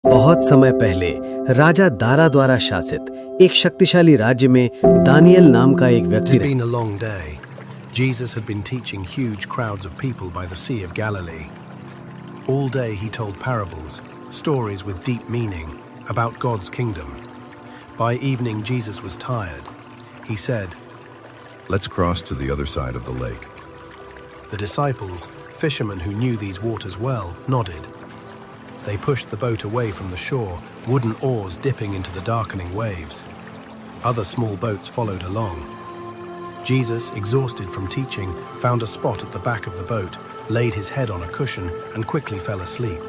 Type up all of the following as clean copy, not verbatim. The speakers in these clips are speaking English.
बहुत समय पहले राजा दारा द्वारा शासित एक शक्तिशाली राज्य में दानियल नाम का एक It व्यक्ति had been a long day. Jesus had been teaching huge crowds of people by the Sea of Galilee. All day he told parables, stories with deep meaning about God's kingdom. By evening, Jesus was tired. He said, "Let's cross to the other side of the lake." The disciples, fishermen who knew these waters well, nodded. They pushed the boat away from the shore, wooden oars dipping into the darkening waves. Other small boats followed along. Jesus, exhausted from teaching, found a spot at the back of the boat, laid his head on a cushion, and quickly fell asleep.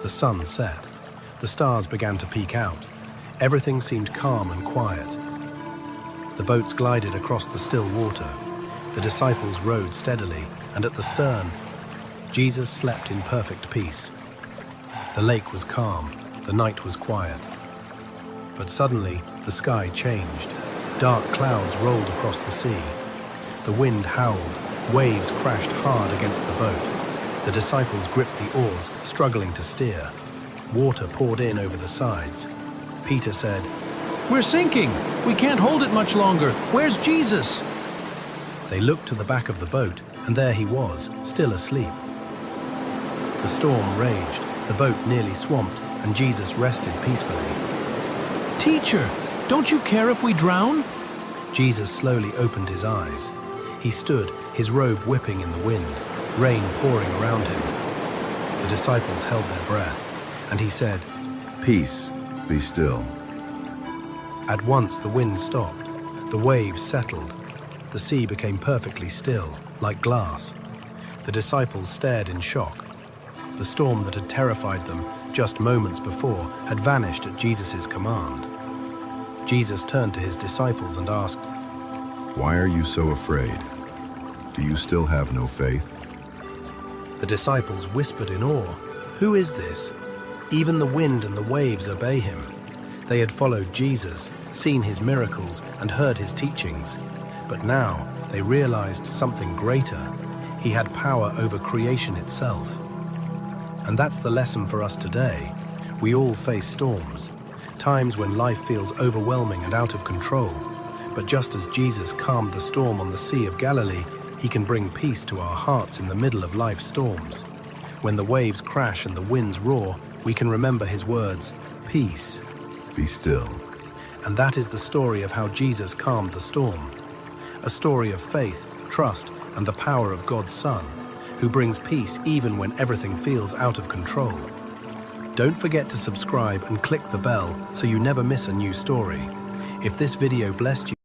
The sun set. The stars began to peek out. Everything seemed calm and quiet. The boats glided across the still water. The disciples rowed steadily, and at the stern, Jesus slept in perfect peace. The lake was calm, the night was quiet. But suddenly, the sky changed. Dark clouds rolled across the sea. The wind howled, waves crashed hard against the boat. The disciples gripped the oars, struggling to steer. Water poured in over the sides. Peter said, "We're sinking! We can't hold it much longer. Where's Jesus?" They looked to the back of the boat, and there he was, still asleep. The storm raged, the boat nearly swamped, and Jesus rested peacefully. "Teacher, don't you care if we drown?" Jesus slowly opened his eyes. He stood, his robe whipping in the wind, rain pouring around him. The disciples held their breath, and he said, "Peace, be still." At once the wind stopped, the waves settled, the sea became perfectly still, like glass. The disciples stared in shock. The storm that had terrified them just moments before had vanished at Jesus' command. Jesus turned to his disciples and asked, "Why are you so afraid? Do you still have no faith?" The disciples whispered in awe, "Who is this? Even the wind and the waves obey him." They had followed Jesus, seen his miracles, and heard his teachings. But now they realized something greater. He had power over creation itself. And that's the lesson for us today. We all face storms, times when life feels overwhelming and out of control. But just as Jesus calmed the storm on the Sea of Galilee, he can bring peace to our hearts in the middle of life's storms. When the waves crash and the winds roar, we can remember his words, "Peace, Be still." and that is the story of how Jesus calmed the storm. A story of faith, trust, and the power of God's Son, who brings peace even when everything feels out of control. Don't forget to subscribe and click the bell so you never miss a new story. If this video blessed you,